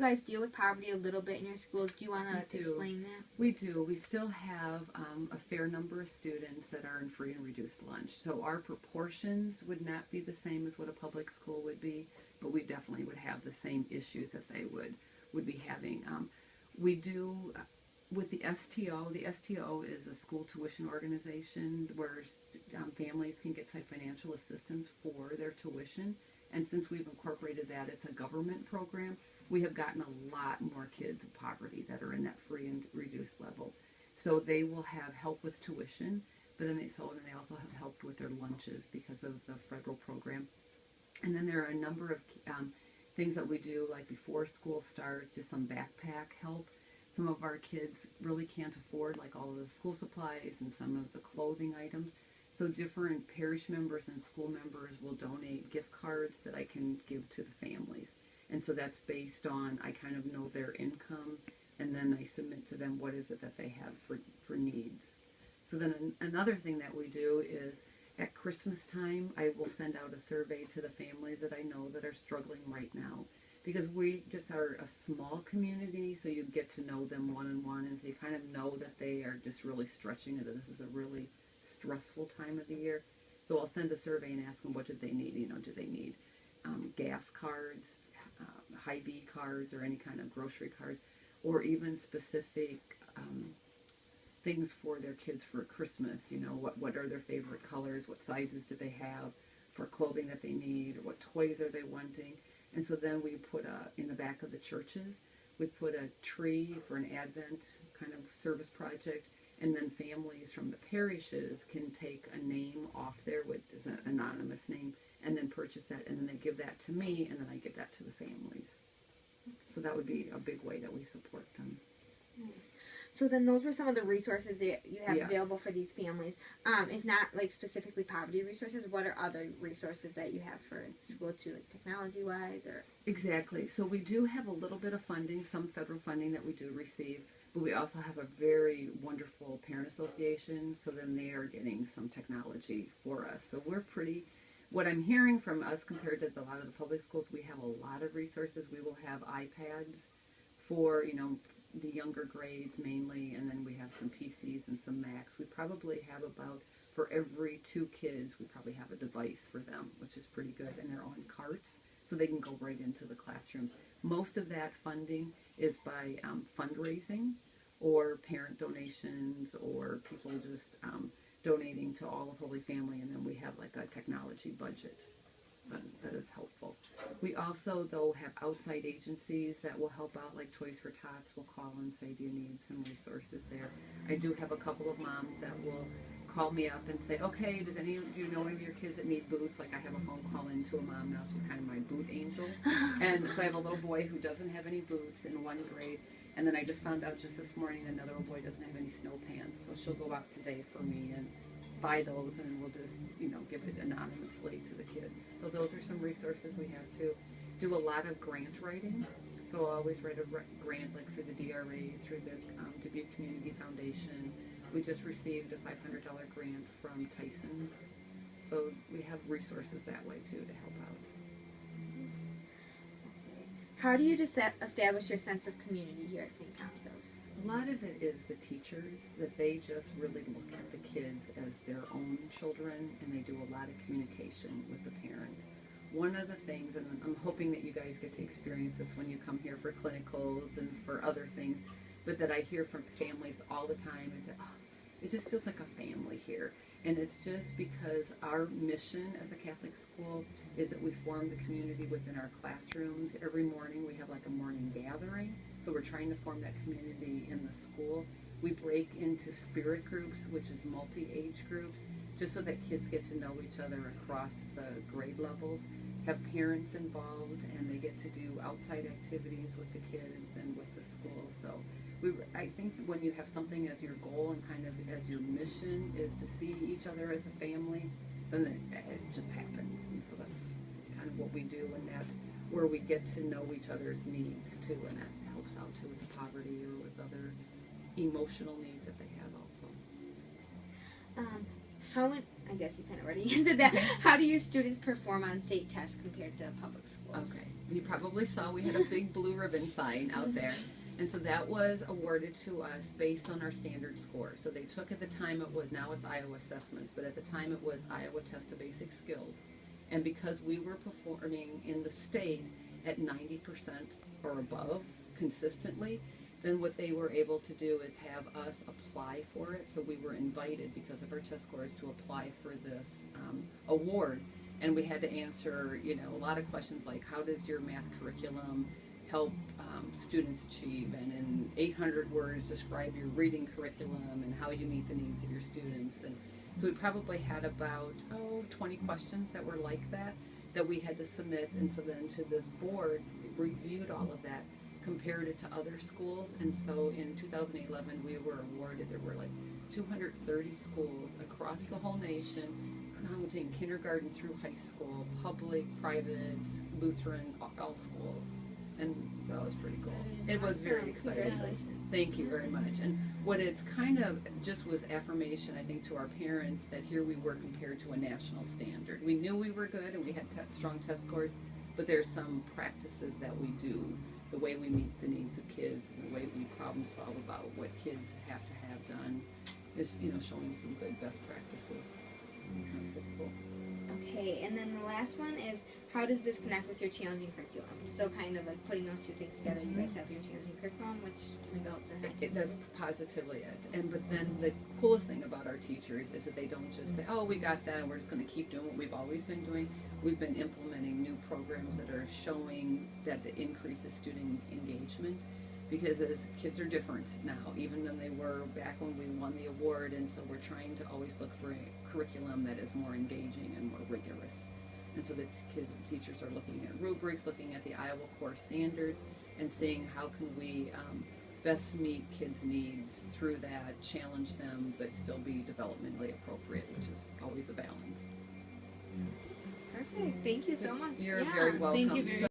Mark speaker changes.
Speaker 1: guys deal with poverty a little bit in your schools? Do you want to explain that?
Speaker 2: We do. We still have a fair number of students that are in free and reduced lunch. So our proportions would not be the same as what a public school would be, but we definitely would have the same issues that they would be having. We do, with the STO is a school tuition organization where families can get financial assistance for their tuition. And since we've incorporated that, it's a government program, we have gotten a lot more kids of poverty that are in that free and reduced level. So they will have help with tuition, but then they also have help with their lunches because of the federal program. And then there are a number of things that we do, like before school starts, just some backpack help. Some of our kids really can't afford like all of the school supplies and some of the clothing items. So different parish members and school members will donate gift cards that I can give to the families. And so that's based on, I kind of know their income, and then I submit to them what is it that they have for needs. So then another thing that we do is at Christmas time, I will send out a survey to the families that I know that are struggling right now. Because we just are a small community, so you get to know them one-on-one, and so you kind of know that they are just really stretching it. This is a really stressful time of the year. So I'll send a survey and ask them what did they need. Do they need gas cards, Hy-Vee cards, or any kind of grocery cards, or even specific things for their kids for Christmas. What are their favorite colors, what sizes do they have for clothing that they need, or what toys are they wanting. And so then we put in the back of the churches, we put a tree for an Advent kind of service project, and then families from the parishes can take a name off there, which is an anonymous name, and then purchase that, and then they give that to me, and then I give that to the families. So that would be a big way that we support them.
Speaker 1: Nice. So then those were some of the resources that you have
Speaker 2: Yes.
Speaker 1: available for these families. If not like specifically poverty resources, what are other resources that you have for school too, like technology-wise or?
Speaker 2: Exactly. So we do have a little bit of funding, some federal funding that we do receive, but we also have a very wonderful parent association, so then they are getting some technology for us. So we're what I'm hearing from us compared to a lot of the public schools, we have a lot of resources. We will have iPads for, the younger grades mainly, and then we have some PCs and some Macs. We probably have about, for every 2 kids, we probably have a device for them, which is pretty good, and they're on carts, so they can go right into the classrooms. Most of that funding is by fundraising or parent donations or people just donating to All of Holy Family, and then we have like a technology budget that is helpful. We also, though, have outside agencies that will help out, like Toys for Tots will call and say, do you need some resources there? I do have a couple of moms that will call me up and say, okay, do you know any of your kids that need boots? Like I have a phone call in to a mom now, she's kind of my boot angel. And so I have a little boy who doesn't have any boots in 1 grade. And then I just found out just this morning that another little boy doesn't have any snow pants. So she'll go out today for me and buy those, and we'll just, give it anonymously to the kids. So those are some resources we have to do. A lot of grant writing. So I'll always write a grant like through the DRA, through the Dubuque Community Foundation. We just received a $500 grant from Tyson's. So we have resources that way too to help out.
Speaker 1: How do you establish your sense of community here at St. Columkilles?
Speaker 2: A lot of it is the teachers, that they just really look at the kids as their own children, and they do a lot of communication with the parents. One of the things, and I'm hoping that you guys get to experience this when you come here for clinicals and for other things, but that I hear from families all the time is that, it just feels like a family here. And it's just because our mission as a Catholic school is that we form the community within our classrooms. Every morning we have like a morning gathering. So we're trying to form that community in the school. We break into spirit groups, which is multi-age groups, just so that kids get to know each other across the grade levels, have parents involved, and they get to do outside activities with the kids and with the school. So I think when you have something as your goal and kind of as your mission is to see each other as a family, then it just happens. And so that's kind of what we do, and that's where we get to know each other's needs too, and that helps out too with poverty or with other emotional needs that they have also.
Speaker 1: I guess you kind of already answered that. How do your students perform on state tests compared to public schools?
Speaker 2: Okay. you probably saw we had a big blue ribbon sign out there. And so that was awarded to us based on our standard score. So they took, at the time it was, now it's Iowa Assessments, but at the time it was Iowa Test of Basic Skills. And because we were performing in the state at 90% or above consistently, then what they were able to do is have us apply for it. So we were invited, because of our test scores, to apply for this award. And we had to answer, a lot of questions like, how does your math curriculum help students achieve, and in 800 words describe your reading curriculum and how you meet the needs of your students. And so we probably had about 20 questions that were like that we had to submit. And so then to this board, reviewed all of that, compared it to other schools. And so in 2011 we were awarded, there were like 230 schools across the whole nation, counting kindergarten through high school, public, private, Lutheran, all schools. And so it was pretty cool. It was very exciting. Thank you very much. And what it's kind of just was affirmation, I think, to our parents that here we were compared to a national standard. We knew we were good and we had strong test scores, but there's some practices that we do, the way we meet the needs of kids, and the way we problem solve about what kids have to have done is, showing some good best practices. That's cool.
Speaker 1: Okay, and then the last one is, how does this connect with your challenging curriculum? So kind of like putting those two things together, you guys have your challenging curriculum, which results in
Speaker 2: That's positively it. But then the coolest thing about our teachers is that they don't just say, oh, we got that and we're just going to keep doing what we've always been doing. We've been implementing new programs that are showing that the increases student engagement, because as kids are different now, even than they were back when we won the award. And so we're trying to always look for a curriculum that is more engaging and more rigorous. And so the kids and teachers are looking at rubrics, looking at the Iowa core standards, and seeing how can we best meet kids' needs through that, challenge them, but still be developmentally appropriate, which is always a balance.
Speaker 1: Perfect. Thank you so much.
Speaker 2: You're very welcome.
Speaker 3: Thank you very